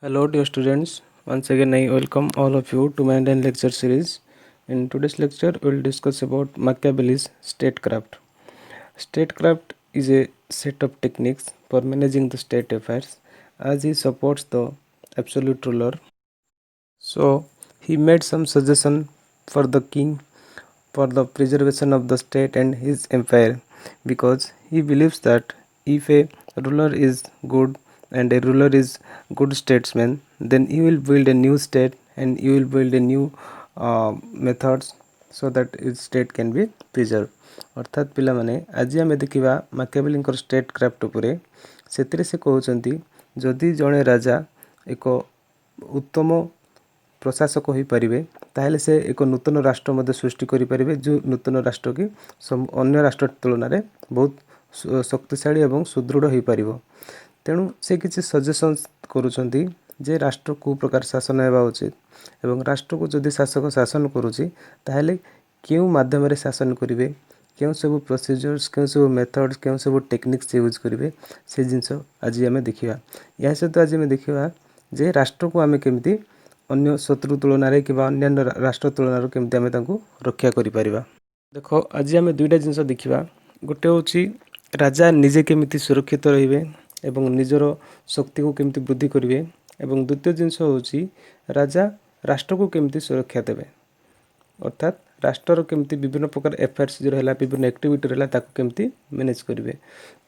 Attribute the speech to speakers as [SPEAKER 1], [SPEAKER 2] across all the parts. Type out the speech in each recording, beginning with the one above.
[SPEAKER 1] Hello dear students, once again I welcome all of you to my Indian lecture series. In today's lecture we will discuss about Machiavelli's statecraft. Statecraft is a set of techniques for managing the state affairs as he supports the absolute ruler. So he made some suggestion for the king for the preservation of the state and his empire, because he believes that if a ruler is good and a ruler is good statesman, then he will build a new state and he will build a new methods so that his state can be preserved. अर्थात पिला माने आज आम देखा माकियावेली state craft उपरे से कहते जदि जड़े राजा एक उत्तम प्रशासक हो पारे ताहले से एक नूतन राष्ट्र मध्य सृष्टि करें जो नूतन राष्ट्र की अन्य राष्ट्र तुलन में बहुत शक्तिशाली और सुदृढ़ हो पार। तेणु से किसी सजेशन करुँचे जे राष्ट्र को प्रकार शासन होगा उचित एवं राष्ट्र को जदि शासक शासन करुँची ताहले क्यों माध्यम शासन करेंगे, क्यों सब प्रोसीजर्स, क्यों सब मेथड्स, क्यों सब टेक्निक्स यूज करेंगे से जिनस आज आम देखा। या सहित आज आम देखा जे राष्ट्र को आम केमी अन्य शत्रु तुलन कि अन्य राष्ट्र तुलन केमती आम रक्षा करें। देख आज आम दुईटा जिनस देखा, गोटे हूँ राजा निजे केमिति सुरक्षित रे एवं निजर शक्ति को केमिति वृद्धि करेंगे, एवं द्वितीय जिनस हूँ राजा राष्ट्र को केमिति सुरक्षा देवे, अर्थात राष्ट्र केमिति विभिन्न प्रकार एफेयर्स जो है विभिन्न एक्टिविटी रहा ताको केमिति मैनेज करेंगे।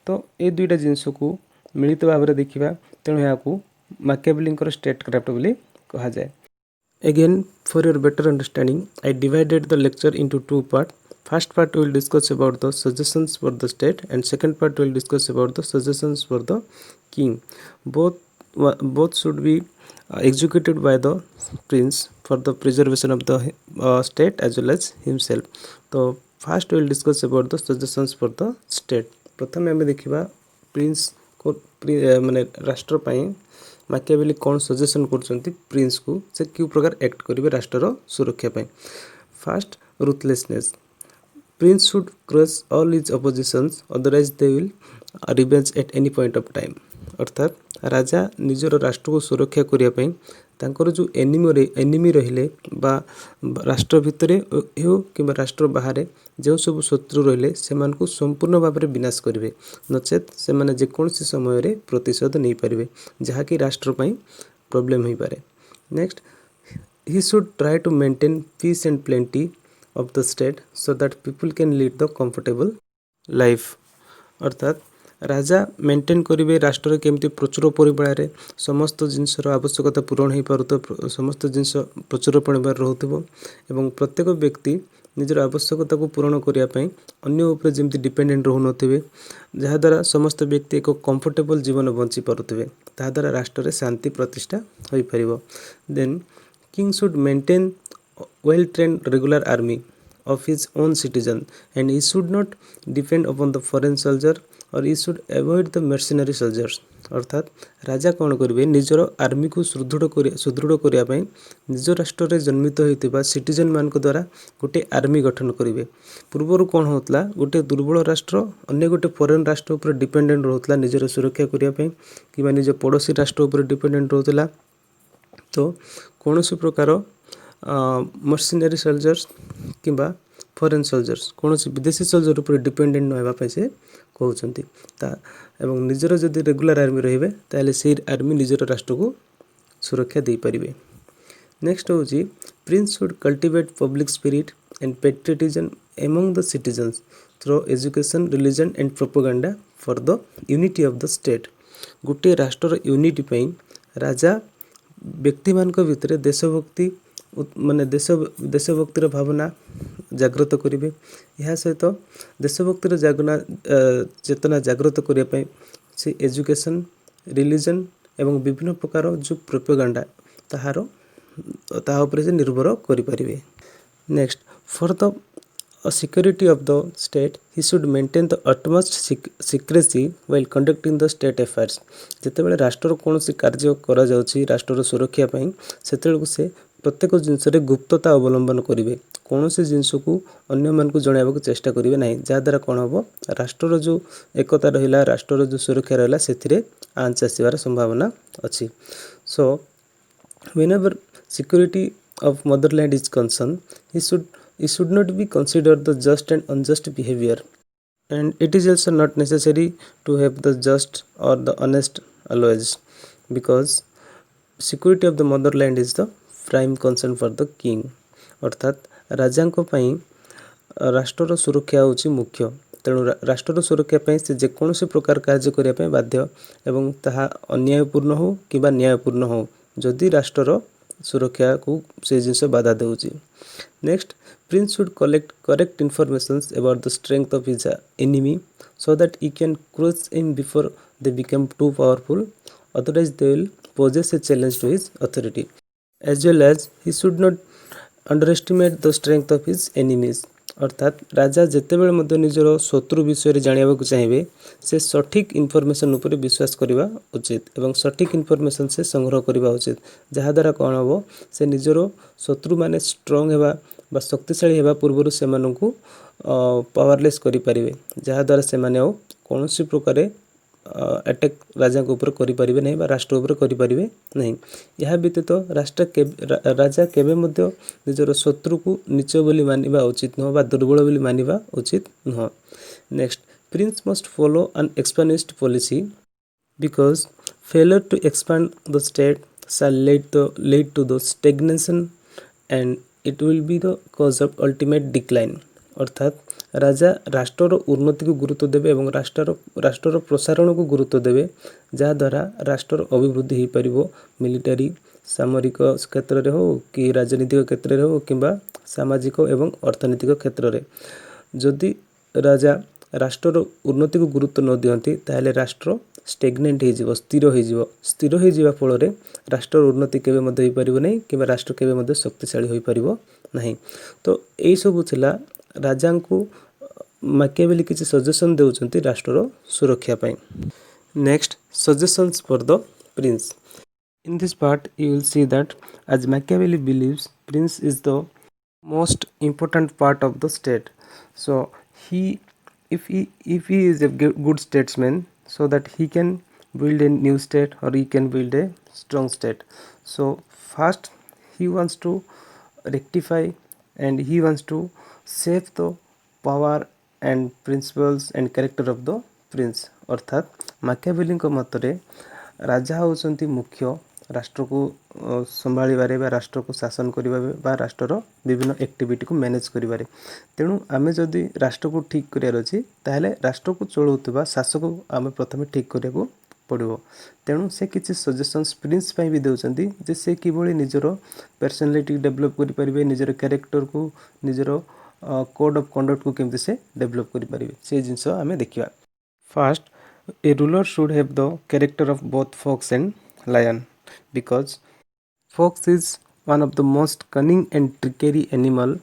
[SPEAKER 1] तो ये दुईटा जिनस को मिलित भाव में देखा, तेणु यहाँ माकियावेली स्टेट क्राफ्ट बोली कहा जाए। Again, for your better understanding, I divided the lecture into two parts. First part will discuss about the suggestions for the state, and second part will discuss about the suggestions for the king. Both should be executed by the prince for the preservation of the state as well as himself. So first we will discuss about the suggestions for the state. प्रथम आम देखा Prince को माने राष्ट्र पाई माकियावेली कौन suggestion कर Prince को से क्यों प्रकार एक्ट करेंगे राष्ट्र सुरक्षा पाई। First, ruthlessness. Prince should crush all his oppositions otherwise they will revenge at any point of time. अर्थात राजा निजर राष्ट्र को सुरक्षा करने तांकर जो एनिमी रहिले बा राष्ट्र भितर हो कि राष्ट्र बाहर जो सब शत्रु रहिले से संपूर्ण भाव में विनाश करेंगे, नचेत से माने जेकोसी समय रे प्रतिशोध नहीं पारे जहाँकि राष्ट्र प्रॉब्लम हो पारे। Next, he should try to maintain peace and plenty of the state so that people can lead the comfortable life. अर्थात राजा मेंटेन करेंगे राष्ट्र केमती प्रचुर परिमाण समस्त जिनसर आवश्यकता पूरण हो पार, समस्त जिनस प्रचुर परिमाण रोथो एवं प्रत्येक व्यक्ति निजर आवश्यकता को पूरण करने अन्य उपर जमी डिपेंडेंट रोन जहाद्वारा समस्त व्यक्ति एक कंफर्टेबल जीवन बंची पारुथिबे, ताद्वारा राष्ट्र शांति प्रतिष्ठा हो पार। Then king should maintain well trained regular army of his own citizen and he should not depend upon the foreign soldier or he should avoid the mercenary soldiers। अर्थात राजा कौन करेंगे निजर आर्मी को सुदृढ़ करने निज राष्ट्र में जन्मित होता सिटीजन मान द्वारा गोटे आर्मी गठन करेंगे। पूर्वर कौन होता गोटे दुर्बल राष्ट्र अन्य गोटे फॉरेन राष्ट्र उपर डिपेंडेंट रोला निजर सुरक्षा करने कि निज पड़ोसी राष्ट्र उपर डिपेंडेंट रोला। तो कौन सी प्रकार मर्सिनरी सोल्जर्स किंबा फॉरेन सोल्जर्स कौन सी विदेशी सोल्जर उपर डिपेंडेंट न होगा से कहते एवं निजर जदि रेगुलर आर्मी रे ताले से आर्मी निजर राष्ट्र को सुरक्षा दे पारिबे। नेक्स्ट हूँ Prince should cultivate public spirit and patriotism among the citizens through education, religion and propaganda for the unity of the state. गोटे राष्ट्र यूनिटी पाई राजा व्यक्ति मान भितर देशभक्ति माने देशभक्तिर भावना जागृत करेंगे। यह सहित देशभक्तिर चेतना जागृत करने से एजुकेशन, रिलीजन एवं विभिन्न प्रकार जो प्रोपेगेंडा ताहार से निर्भर करें। Next, for the security of the state he should maintain the utmost secrecy while conducting the state affairs. जितेबाला राष्ट्र कौन कार्य करा जाउछि राष्ट्र सुरक्षा पाई सेतेबेलकु से प्रत्येक जिनस गुप्तता अवलंबन करेंगे, कौन से जिनस को अन्य मान को जनावा चेष्टा करेंगे ना, जहाद्वारा कौन हम राष्ट्र जो एकता रहा राष्ट्र जो सुरक्षा रहा से आंच आसबार संभावना अच्छी। So whenever security of motherland is concerned, he should not be considered the just and unjust behavior, and it is also not necessary to have the just or the honest always, because security of the motherland is the prime concern for the king. अर्थात राजाଙ୍କ ପାଇଁ ରାଷ୍ଟ୍ରର ସୁରକ୍ଷା ହେଉଛି ମୁଖ୍ୟ। ତେଣୁ ରାଷ୍ଟ୍ରର ସୁରକ୍ଷା ପାଇଁ ସେ ଯେକୌଣସି ପ୍ରକାର କାର୍ଯ୍ୟ କରିବା ପାଇଁ ବାଧ୍ୟ, ଏବଂ ତାହା ଅନ୍ୟାୟପୂର୍ଣ୍ଣ ହେଉ କିମ୍ବା ନ୍ୟାୟପୂର୍ଣ୍ଣ ହେଉ, ଯଦି ରାଷ୍ଟ୍ରର ସୁରକ୍ଷାକୁ ସେ ଜିନିଷ ବାଧା ଦେଉଛି। Next, prince should collect correct informations about the strength of his enemy so that he can crush him before they become too powerful, otherwise they will poses a challenge to his authority, as well as he should not underestimate the strength of his enemies। अर्थात राजा जेतेबेले मध्य निजर शत्रु विषय जानिबाकु चाहिए से सठिक information उपरे विश्वास करबा उचित एवं सठिक इनफॉरमेशन से संग्रह करबा उचित, जहाँ द्वारा कौन हम से निजर शत्रु माने स्ट्रांग हेबा बा शक्तिशाली हेबा पूर्व से पावरलेस करि परिबे, जहाँ द्वारा से माने कौनसी प्रकार अटैक राजा को ऊपर करि परिबे नहीं बा राष्ट्र ऊपर करि परिबे नहीं। यह व्यतीत राजा केबे मध्य निजर शत्रु को नीच बोली मानिबा उचित नुह बा दुर्बल बोली मानिबा उचित नुह। Next, prince must follow an expansionist policy because failure to expand the state shall lead to the stagnation and it will be the cause of ultimate decline। अर्थात राजा राष्ट्रर उन्नति को गुरुत्व देवे एवं राष्ट्रर प्रसारण को गुरुत्व देवे, जहाँ द्वारा राष्ट्रर अभिवृद्धि हो पारिबो, मिलिटारी सामरिक क्षेत्र रे हो कि राजनीतिक क्षेत्र रे हो किंबा सामाजिक एवं अर्थनैतिक क्षेत्र रे। जदि राजा राष्ट्रर उन्नति को गुरुत्व न दियंती ताहले राष्ट्र स्टेगनेंट हो स्थिर हो फल राष्ट्र उन्नति केबे मध्य हो पारिबो नहीं किंबा राष्ट्र केबे मध्य शक्तिशाली हो पारिबो नहीं। तो एई सब थिला राजा को मैकियावेली किसी सजेशन देउचंती राष्ट्रर सुरक्षा पाई। Next, suggestions for the prince. In this part you will see that as Machiavelli believes prince is the most important part of the state, so if he is a good statesman, so that he can build a new state or he can build a strong state, so first he wants to rectify and he wants to save the power and principles and character of the prince। अर्थात माकियावेली मतरे राजा होउचंती मुख्य राष्ट्र को संभाळिबारे बा राष्ट्र को शासन करिबारे बा राष्ट्रर विभिन्न एक्टिविटी को मैनेज करिबारे। तेणु आमे जदि राष्ट्र को ठीक करियार अछि ताहले राष्ट्र को चलाउतबा शासक आमे प्रथमे ठीक करियाको पड़िबो। तेणु से किछि सजेशंस प्रिंस पई भी देउचंती जे से किबोली निजरो पर्सनालिटी डेवलप करि परिबे, निजर कैरेक्टर को निजरो कोड ऑफ कंडक्ट को केमते से डेवलप करि परिबे, से जिंस आमे देखिबा। First, a ruler should have the character of both fox and lion, because fox is one of the most cunning and trickery animal,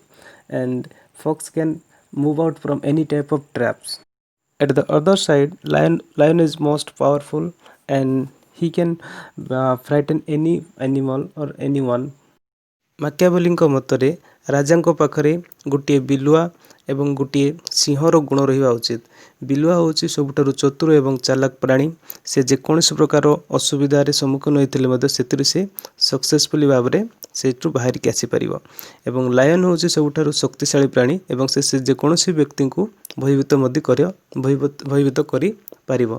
[SPEAKER 1] and fox can move out from any type of traps. At the other side, lion is most powerful and he can frighten any animal or anyone। ମାକିଆଭେଲିଙ୍କ ମତରେ ରାଜାଙ୍କ ପାଖରେ ଗୋଟିଏ ବିଲୁଆ ଏବଂ ଗୋଟିଏ ସିଂହର ଗୁଣ ରହିବା ଉଚିତ। ବିଲୁଆ ହେଉଛି ସବୁଠାରୁ ଚତୁର ଏବଂ ଚାଲାକ ପ୍ରାଣୀ, ସେ ଯେକୌଣସି ପ୍ରକାର ଅସୁବିଧାରେ ସମ୍ମୁଖୀନ ହୋଇଥିଲେ ମଧ୍ୟ ସେଥିରୁ ସେ ସକ୍ସେସଫୁଲି ଭାବରେ ସେଇଠୁ ବାହାରିକି ଆସିପାରିବ। ଏବଂ ଲାୟନ ହେଉଛି ସବୁଠାରୁ ଶକ୍ତିଶାଳୀ ପ୍ରାଣୀ ଏବଂ ସେ ଯେକୌଣସି ବ୍ୟକ୍ତିଙ୍କୁ ଭୟଭୀତ କରିପାରିବ।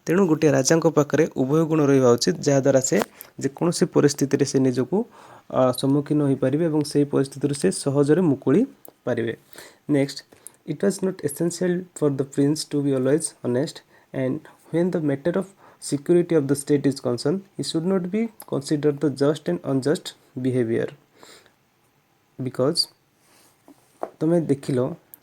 [SPEAKER 1] ତେଣୁ ଗୋଟିଏ ରାଜାଙ୍କ ପାଖରେ ଉଭୟ ଗୁଣ ରହିବା ଉଚିତ, ଯାହାଦ୍ୱାରା ସେ ଯେକୌଣସି ପରିସ୍ଥିତିରେ ସେ ନିଜକୁ ସମ୍ମୁଖୀନ ହୋଇପାରିବେ ଏବଂ ସେହି ପରିସ୍ଥିତିରୁ ସେ ସହଜରେ ମୁକୁଳି ପାରିବେ। Next, it was not essential for the prince to be always honest, and when the matter of security of the state is concerned, he should not be considered the just and unjust behavior, because तुम देखिल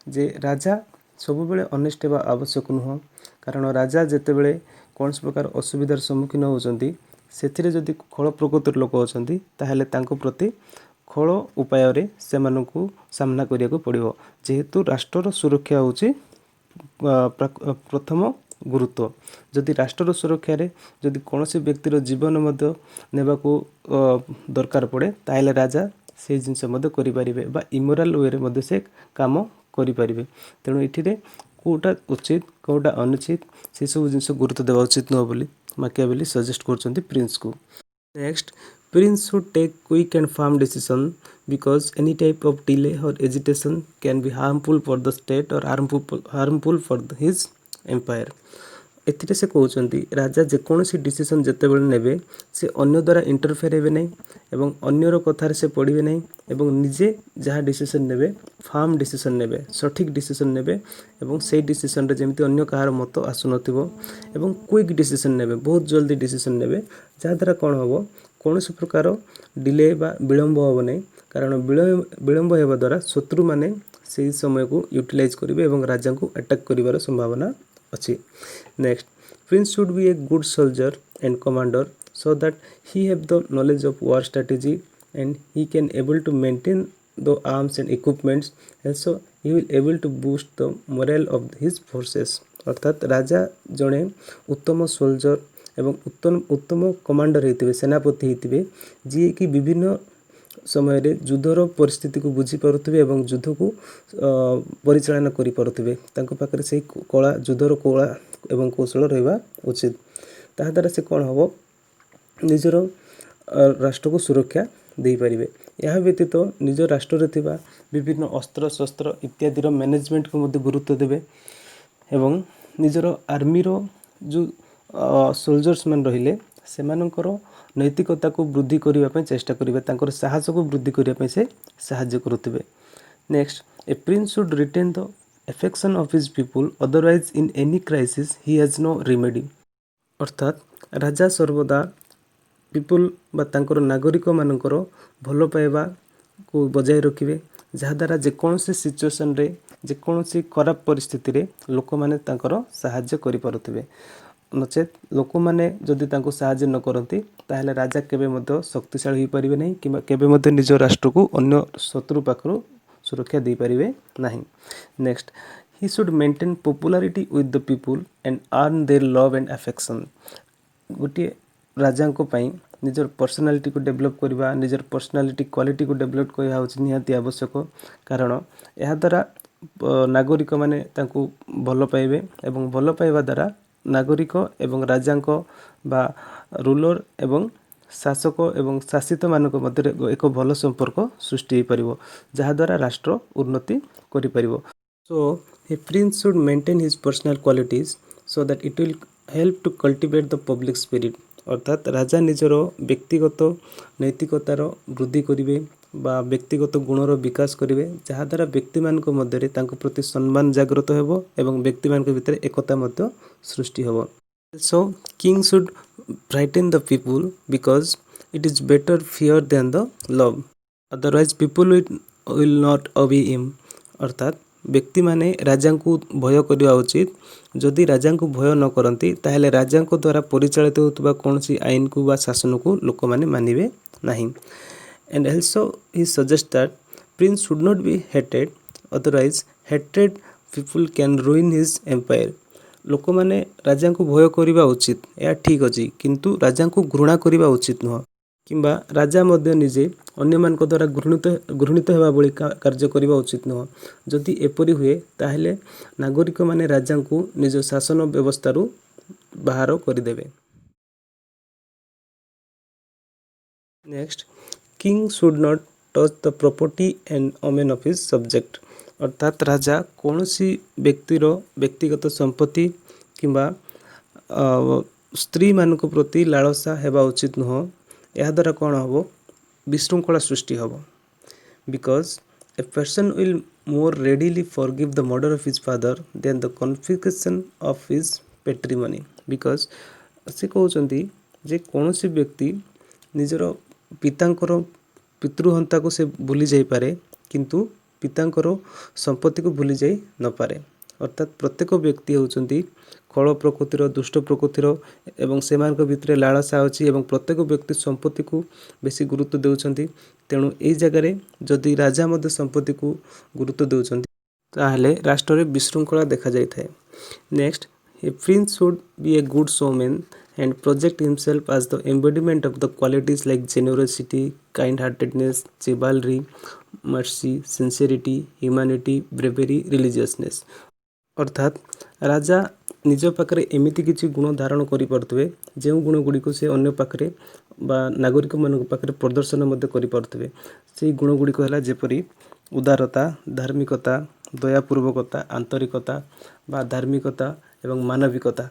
[SPEAKER 1] जे राजा सबुबले honest हेबा आवश्यक नुह, कारण राजा जेतेबेले कौनसी प्रकार असुविधार सम्मुखीन होउचंती सेथिरे जदि खल प्रकृतिर लोक अछंती ताहले तांको प्रति खल उपाय रे सेमानकु सामना करिया को पड़िबो, जेहेतु राष्ट्रर सुरक्षा होची प्रथम गुरुत्व। जदि राष्ट्रर सुरक्षा रे जदि कोनोसी व्यक्तिर जीवन मध्य नेबाको दरकार पड़े ताहले राजा से जिनस मध्य करि परिबे बा इमोरल वे रे मध्य से काम करि परिबे। तेणु इठिरे कोटा उचित कोटा अनुचित से सब जिनस गुरुत्व देबा उचित न बोली माकियावेली सजेस्ट करचंती प्रिंस को। Next, prince should take quick and firm decision because any type of delay or hesitation can be harmful for the state or harmful for his empire. ଏଥିରେ ସେ କହୁଛନ୍ତି ରାଜା ଯେକୌଣସି ଡିସିସନ୍ ଯେତେବେଳେ ନେବେ ସେ ଅନ୍ୟ ଦ୍ୱାରା ଇଣ୍ଟରଫେୟାର ହେବେ ନାହିଁ ଏବଂ ଅନ୍ୟର କଥାରେ ସେ ପଡ଼ିବେ ନାହିଁ ଏବଂ ନିଜେ ଯାହା ଡିସିସନ୍ ନେବେ ଫାର୍ମ ଡିସିସନ୍ ନେବେ, ସଠିକ୍ ଡିସିସନ୍ ନେବେ ଏବଂ ସେଇ ଡିସିସନ୍ରେ ଯେମିତି ଅନ୍ୟ କାହାର ମତ ଆସୁନଥିବ ଏବଂ କ୍ୱିକ୍ ଡିସିସନ୍ ନେବେ, ବହୁତ ଜଲ୍ଦି ଡିସିସନ୍ ନେବେ, ଯାହାଦ୍ୱାରା କ'ଣ ହେବ କୌଣସି ପ୍ରକାର ଡିଲେ ବା ବିଳମ୍ବ ହେବ ନାହିଁ, କାରଣ ବିଳମ୍ବ ହେବା ଦ୍ୱାରା ଶତ୍ରୁମାନେ ସେହି ସମୟକୁ ୟୁଟିଲାଇଜ୍ କରିବେ ଏବଂ ରାଜାଙ୍କୁ ଆଟାକ୍ କରିବାର ସମ୍ଭାବନା ଅଛି। Next, prince should be a good soldier and commander so that he have the knowledge of war strategy and he can able to maintain the arms and equipments, also he will able to boost the morale of his forces। अर्थात राजा जड़े उत्तम soldier एवं उत्तम commander होते सेनापति होते जी कि विभिन्न समय रे युद्धर परिस्थिति को बुझी पारुथिबे एवं युद्ध को परिचालन करि पारुथिबे, तांको पाखरे से कला युद्धर कला एवं कौशल रहिबा उचित। ताहा द्वारा से कोन हबो निजर राष्ट्र को सुरक्षा दे पारिबे। यह व्यतीत निज राष्ट्र रे थिबा विभिन्न अस्त्र शस्त्र इत्यादि रो मैनेजमेंट को मध्ये गुरुत्व देबे एवं निजर आर्मी रो जो सोल्जर्स मन रहिले सेमानकर नैतिकता को वृद्धि करने चेष्टा करेंगे, तांकर साहस को वृद्धि करने से साहाय्य करुथिबे। Next, a prince should retain the affection of his people otherwise in any crisis he has no remedy. अर्थात राजा सर्वदा पीपुल बा तांकर नागरिक मानकर भल पाइबा को बजाय रखिबे, जहाद्वारा जेकोसी सिचुएसन रे जेकोसी खराब परिस्थिति रे लोक माने तांकर साहाय्य करि पारुथिबे। नचेत लोक मैंने जदि तांको साहाय्य न करती ताहले राजा केबे मध्य शक्तिशाली हो पारिबे नहीं कि केबे मध्य निज राष्ट्र को अन्य शत्रु पाखरु सुरक्षा दे पारिबे नहीं। Next, he should maintain popularity with the people and earn their love and affection. गोटे राजा को पई निजर पर्सनालिटी को डेवलप करबा, निजर पर्सनालिटी क्वालिटी को डेवलप करबा होछि निहाती आवश्यक, कारण यह द्वारा नागरिक माने तांको भल पाइबे एवं भल पाइबा द्वारा नागरिक एवं राजांक बा रूलर एवं शासक एवं शासित मानक मध्य एक भल संपर्क सृष्टि हो पारिबो, जहाद्वारा राष्ट्र उन्नति करि पारिबो। So a prince should maintain his personal qualities so that it will help to cultivate the public spirit. अर्थात राजा निजर व्यक्तिगत नैतिकतार वृद्धि करिवे बा व्यक्तिगत गुणर विकास करिवे, जहाद्वारा व्यक्ति मानक मध्य तांको प्रति सम्मान जागृत हेबो एवं व्यक्ति मानक भितर एकता मध्य सृष्टि हेबो। So king should frighten the people because it is better fear than the love, otherwise people will not obey him. अर्थात व्यक्ति माने राजा को भय करवा उचित, जदि राजा को भय न करती ताहले राजा द्वारा परिचालित होता कौन सी आईन को बा शासन को लोक माने मानिबे नहीं। And also he suggests that prince should not be hated, otherwise hatred people can ruin his empire। लोक माने राजा को भय करवा उचित या ठीक अच्छी, किंतु राजा को घृणा करवा उचित नुह, किंबा राजा मध्य निजे अन्य मान द्वारा घृणित हेबा भली कार्य करवा उचित नुह। जदि एपरि हुए ताहले नागरिक माने राजा को निज शासन व्यवस्था रु बाहर करदेवे। Next, king should not touch the property and women of his subject. अर्थात राजा कौन सी व्यक्तिर व्यक्तिगत संपत्ति किंबा स्त्री मान प्रति लालसा हेबा उचित नुह। यह द्वारा कौन हम विशृंखला सृष्टि हम, because a person will more readily forgive the murder of his father than the confiscation of his patrimony. Because से कहते जे कौन सी व्यक्ति निजर पितांकर पितृहंता को से भूली जाई पारे, किंतु पितांकर संपत्ति को भूली जाई न पारे। अर्थात प्रत्येक व्यक्ति होउचंती खल प्रकृतिर दुष्ट प्रकृतिर एवं सेमानक भितर लालसा अछि एवं प्रत्येक व्यक्ति संपत्ति को बेसी गुरुत्व देउछंती। तेणु एई जगह जदि राजा मध्य संपत्ति को गुरुत्व देउछंती ताहले राष्ट्र रे विशृंखला देखा जाय थाए। Next, a prince should be a good showman and project himself as the embodiment of the qualities like generosity, kind-heartedness, chivalry, mercy, sincerity, humanity, bravery, religiousness। अर्थात राजा निज पाखरे एमिति किछि गुण धारण करि पारुथिबे जेउ गुण गुड़िक से अन्य पाखरे बा नागरिक मान पाखरे प्रदर्शन मध्य करि पारुथिबे। सेही गुण गुड़िक होला जेपरि उदारता, धार्मिकता, दयापूर्वकता, आंतरिकता बा धार्मिकता एवं मानविकता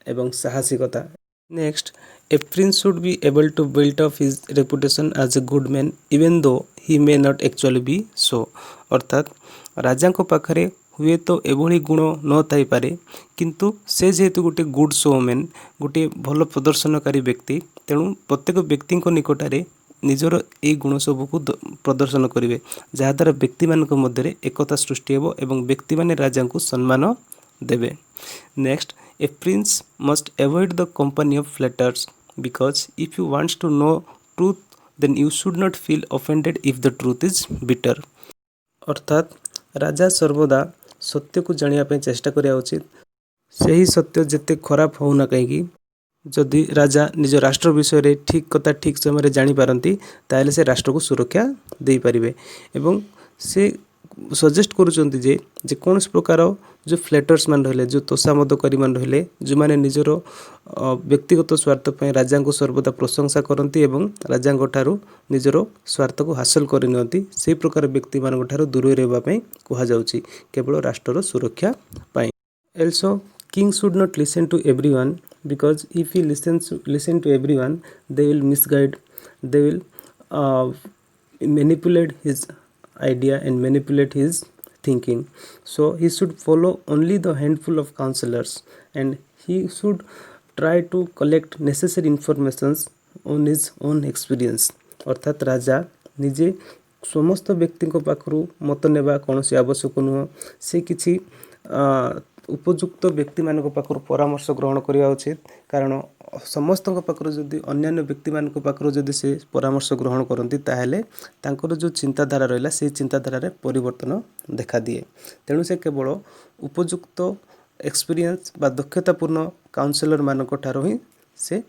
[SPEAKER 1] एवं साहसिकता। Next, a prince should be able to build up his reputation as a good man even though he may not actually be so। अर्थात राजा को पाखरे हुए तो एभली गुण न थाई पारे किंतु से जेहेतु गोटे गुड शोमैन गोटे भल प्रदर्शनकारी व्यक्ति तेणु प्रत्येक व्यक्ति निकटरे निजर ए गुण सबको प्रदर्शन करेंगे जहाद्वारा व्यक्ति मान मध्य एकता सृष्टि हेब एवं व्यक्ति माने राजा को सम्मान देवे। Next, a Prince must avoid the company of flutters because if you wants to know truth then you should not feel offended if the truth is bitter। अर्थात राजा सर्वदा सत्य को जानिया पे चेष्टा करिया उचित सही सत्य जेते खराब होना कहीं जदि राजा निज राष्ट्र विषय रे ठीक कथा ठीक समय जानी पारंती ताले से राष्ट्र को सुरक्षा दे पारिबे एवं से सजेस्ट करुचंती जे कौन प्रकार जो फ्लैटर्स मान रहिले जो तोषामदकारी मान रहिले जो माने निजर व्यक्तिगत स्वार्थ पे राजा को सर्वदा प्रशंसा करती एवं राजा ठारू निजर स्वार्थ को हासिल कर नियंती से प्रकार व्यक्ति मान ठारू दूर रहबा पई कहा जाउची केवल राष्ट्र सुरक्षा पाई। Also king should not listen to everyone because if he listen to everyone they will misguide, they will manipulate his idea and manipulate his thinking। So he should follow only the handful of counselors and he should try to collect necessary informations on his own experience। अर्थात राजा निजे समस्त व्यक्ति पाखु मत नेबा कौन आवश्यक नुह से किछि उपयुक्त व्यक्ति मान पाखु परामर्श ग्रहण करने उचित कारण समस्त पाखु जदि अन्य व्यक्ति मान पाखु जदि से परामर्श ग्रहण करती ताहेले तांकर जो चिंताधारा रहा से चिंताधारा परिवर्तन देखा दिए। तेणु से केवल उपयुक्त एक्सपीरियंस बा दक्षतापूर्ण काउंसलर मान ठारो ही से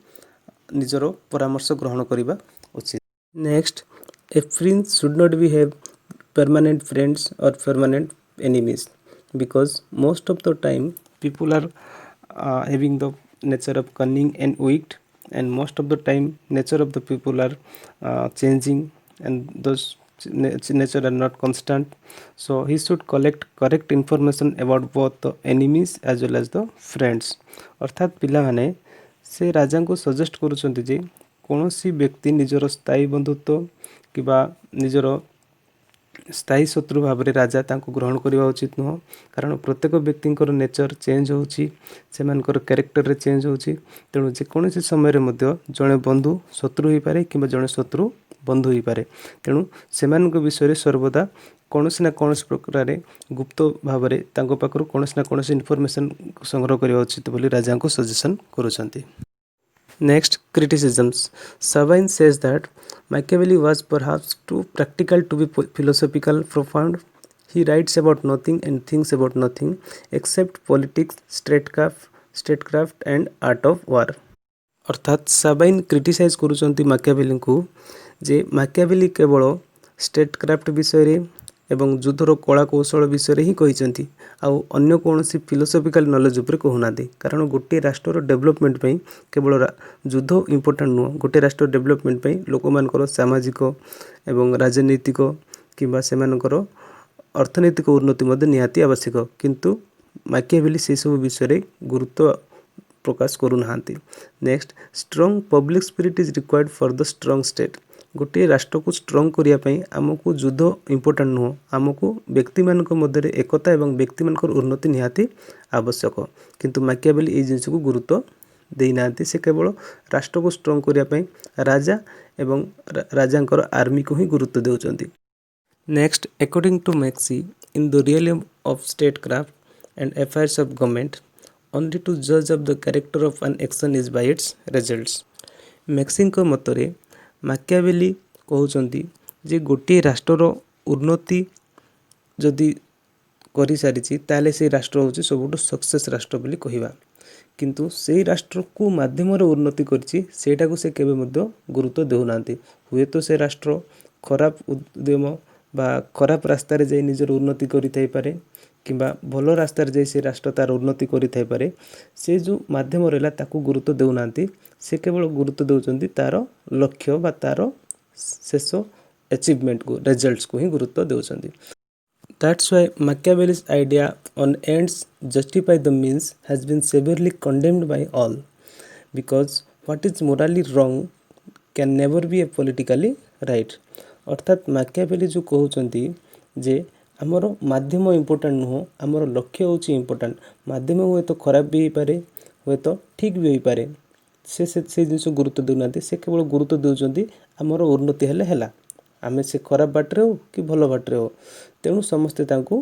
[SPEAKER 1] निजर परामर्श ग्रहण करने उचित। Next, a prince should not be have permanent friends or permanent enemies because most of the time people are having the nature of cunning and wicked and most of the time nature of the people are changing and those nature are not constant। So he should collect correct information about both the enemies as well as the friends। अर्थात पिला माने से राजा को suggest करुचंती जे कौनसी व्यक्ति निजर स्थायी बंधुत्व किबा निजर स्थायी शत्रु भाव में राजा तांको ग्रहण करने उचित नुह कारण प्रत्येक व्यक्ति नेचर चेंज होची से कैरेक्टर रे चेंज होची तेणु जेकोसी समय जड़े बंधु शत्रु हो पारे कि जड़े शत्रु बंधु हो पारे तेणु से विषय सर्वदा कौन ना कौन प्रकार गुप्त भाव में पाखु कौन ना कौन इनफॉरमेशन संग्रह करने उचित बोली राजा को suggestion करुचंती। Next, criticisms. Sabine says that Machiavelli was perhaps too practical to be philosophical profound। He writes about nothing and thinks about nothing except politics, statecraft and art of war। अर्थात साबाइन criticise करुचंती माकियावेली को जे माकियावेली केवल statecraft विषय रे एवं युद्धर कला कौशल विषय ही कही आउ अन्य कौन फिलोसफिकल नॉलेज उपर कहूना कारण गोटे राष्ट्र डेवलपमेंट पे केवल युद्ध इंपोर्टेंट नुह गोटे राष्ट्र डेवलपमेंट पे लोक मानकर सामाजिक एवं राजनीतिक किंबा सेमानकर अर्थनैतिक उन्नति मध्य निहाती आवश्यक किंतु माकियावेली से सब विषय गुरुत्व प्रकाश करूना। Next, strong public spirit is required for the strong state. गोटे राष्ट्र को स्ट्रॉन्ग करने आमको युद्ध इंपोर्टेंट नुह आमको व्यक्ति मान मध्य एकता एवं व्यक्ति मान उन्नति निहाती आवश्यक किंतु माकियावेली ये जिनस को गुरुत्व देना से केवल राष्ट्र को स्ट्रॉन्ग करने राजा एवं राजा आर्मी को ही गुरुत्व देउचंती। Next, according to Maxi in the realm of statecraft and affairs of government only to जज of the character of an action is by its results. Maxi को मतरे माकियावेली कहउचंती जे गोटे राष्ट्र उन्नति जदि करि सारिछि ताले से राष्ट्र होछि सबुठ सक्सेस राष्ट्र बोली कहिबा किंतु से राष्ट्र को माध्यम रे उन्नति करछि सेटा को से केबे मध्य गुरुत्व देउनांती हुए तो से राष्ट्र खराब उद्यम बा खराब रास्ता रे जाई निजर उन्नति करि थाई पारे किंबा भल रास्तार जाई से राष्ट्र तार उन्नति करिथाइपारे से जो माध्यम रहा ताकू गुरुत्व देउना से केवल गुरुत्व देउचंदी तार लक्ष्य बा तार शेष अचीवमेंट को रिजल्ट्स को ही गुरुत्व देउचंदी. That's why Machiavelli's idea on ends justify the means has been severely condemned by all, because what is morally wrong can never be a politically right. अर्थात माकियावेली जो कहउचंती जे आमर माध्यम इम्पोर्टेंट नुह आमर लक्ष्य होची इम्पोर्टेंट. माध्यम हुए तो खराब भी पारे हुए तो ठीक भी पारे से जिनस गुरुत्व देउना से केवल गुरुत्व देउचंती आमर उन्नति हेले हैला आमे से खराब बाटरे हो कि भल बाटरे हो. तेणु समस्ते तांको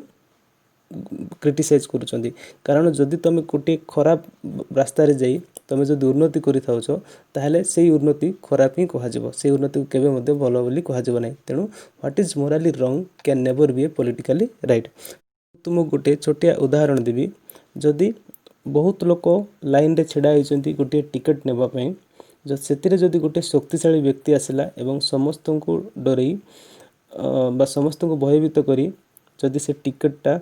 [SPEAKER 1] क्रिटिसाइज करुचंदी कारण जदि तुम गोटे खराब रास्ता रे जाई तुम जदि उन्नति करि थाउछ ताहले सेही उन्नति खराब ही कहा जिवो सेही उन्नति केबे मध्ये भलो बोली कहा जिवो नै. तेणु what is morally wrong can never be a politically right. तुम गोटे छोटिया उदाहरण देबी. जदि बहुत लोक लाइन रे छेड़ा होइचंती गोटे टिकट नेबा पई सेतिरे जदि गोटे शक्तिशाली व्यक्ति आसिला एवं समस्त को डरई बा समस्त को भयभीत करी जदि से टिकटटा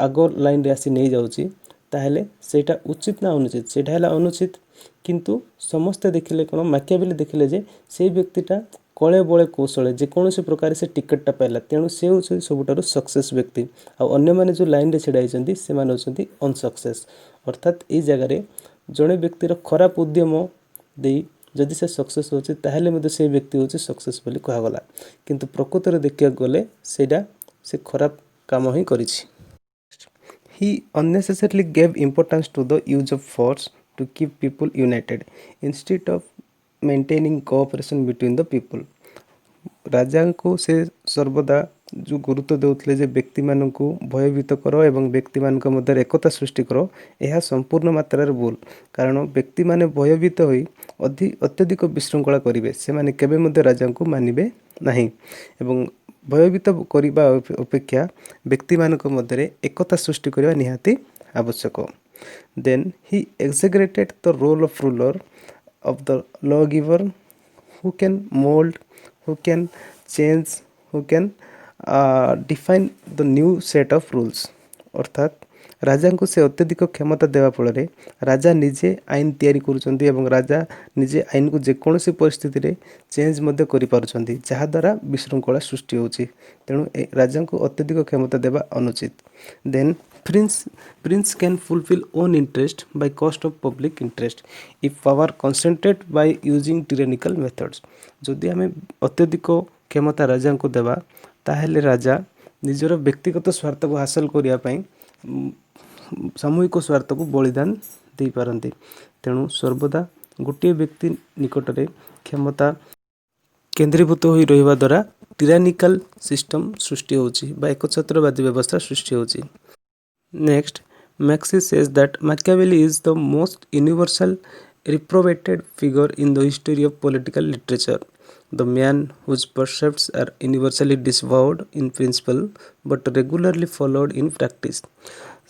[SPEAKER 1] आग लाइन रे आसी नहीं जाउची ताहले सेटा उचित ना अनुचित सेटा हैला अनुचित. किंतु समस्ते देखिले कोन माकियावेली देखिले जे से व्यक्तिटा कळे बळे कौशळे जे कोनोसी प्रकार से टिकटटा पाइला तेणु से होछि सबुटारो सक्सेस व्यक्ति आ अन्य माने जो लाइन रे छेड़ा होइचंती से माने होचंती अनसक्सेस. अर्थात ए जगह रे जणे व्यक्तिर खराब उद्यम देई जदि से सक्सेस होछि ताहले मध्ये से व्यक्ति होछि सक्सेस बोली कहा गला. किंतु प्रकृति रे देखिया गले सेडा से खराब काम ही करिछि. He unnecessarily gave importance to the use of force to keep people united instead of maintaining cooperation between the people. राजा को से सर्वदा जो गुरुत्व देउथले जे व्यक्ति मानकु भयभीत करो एवं व्यक्ति मानक मध्य एकता सृष्टि करो यह संपूर्ण मात्रा भूल. कारण व्यक्ति माने भयभीत होई अत्यधिक विशृंखला करिवे से माने केबे मध्य राजा को मानिबे नाही एवं भयभीत करिबा अपेक्षा व्यक्ति मानक मध्य एकता सृष्टि करिबा निहाती आवश्यक. Then he exaggerated the role of ruler of the lawgiver who can mold, who can change, who can define the new set of rules. अर्थात राजा को से अत्यधिक क्षमता देवा फल राजा निजे आईन तैयारी करुचंती एवं राजा निजे आईन को जेकोसी परिस्थिति रे चेंज मध्य करि पारुचंती जहा द्वारा विशृंखला सृष्टि होची. तेणु राजा को अत्यधिक क्षमता देवा अनुचित. Then Prince can fulfill own interest by cost of public interest if power concentrated by using tyrannical methods. जदि आमे अत्यधिक क्षमता राजा को देवा ताहेले राजा निजर व्यक्तिगत स्वार्थ को हासिल करिया पई सामूहिक स्वार्थ को बलिदान दे पारंती. तेणु सर्वदा गोटे व्यक्ति निकट रे क्षमता केंद्रीभूत होई रहिबा द्वारा tyrannical सिस्टम सृष्टि होची बा एकछत्रवादी व्यवस्था सृष्टि होची. Next, Maxi says that Machiavelli is the most universal reprobated figure in the history of political literature. The man whose precepts are universally disavowed in principle but regularly followed in practice.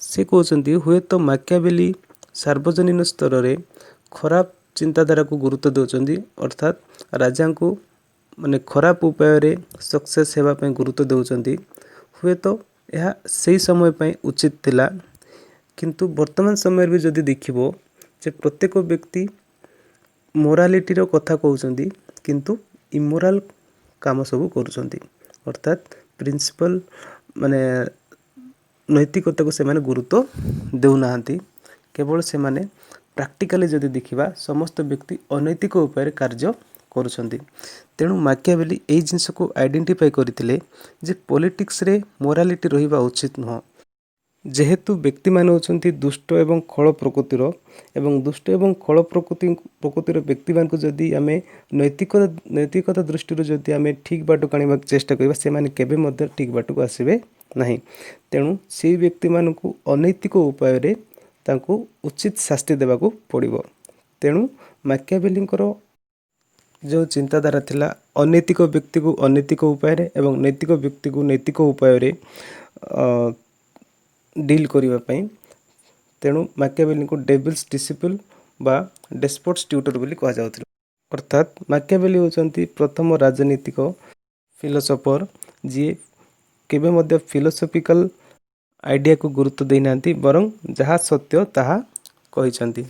[SPEAKER 1] से कहते हुए तो माकियावेली सार्वजनीन स्तर में खराब चिंताधारा को गुरुत्व देउचंदी अर्थात राजा को माने खराब उपाय रे सक्सेस हेबा पय गुरुत्व देउचंदी हुए तो यह सही समय पर उचित थिला. किंतु वर्तमान समय भी जदि देखिबो जे प्रत्येक व्यक्ति मोरालिटी रो कथा कहउचंदी किंतु इमोरल काम सब करूचंदी. अर्थात प्रिंसिपल माने नैतिकता को से माने गुरुत्व देउनाहांती केवल से माने प्रैक्टिकली जदि देखिबा समस्त व्यक्ति अनैतिक उपाय कार्य करूछंती. तेणु माकियावेली एई जिंस को आइडेंटिफाई करथिले जे पॉलिटिक्स रे मोरालिटी रहिबा उचित नुह. जेहेतु व्यक्ति मान होचंती दुष्ट एवं खल प्रकृतिर एवं दुष्ट एवं खल प्रकृतिर व्यक्ति मान को जदि आमे नैतिकता दृष्टि जदि आमे ठीक बाट काणिबा चेष्टा करबा से माने केबे मध्ये ठीक बाट को आसीबे नाही. तेणु से व्यक्ति मान को अनैतिक उपाय रे तांको उचित शास्ति देबा को पड़िबो. तेणु माकियावेलीଙ୍କର जो चिंताधारा थिला अनैतिक व्यक्ति को अनैतिक उपाय रे एवं नैतिक व्यक्ति को नैतिक उपाय रे डील करिबा पई तेणु माकियावेली को डेविल्स डिसिपल बा डेस्पोट्स ट्यूटर बोली कहा जाउथिला. अर्थात माकियावेली होचंती प्रथम राजनीतिक फिलोसोफर जी କେବେ ମଧ୍ୟ ଫିଲୋସଫିକାଲ ଆଇଡ଼ିଆକୁ ଗୁରୁତ୍ୱ ଦେଇନାହାନ୍ତି, ବରଂ ଯାହା ସତ୍ୟ ତାହା କହିଛନ୍ତି।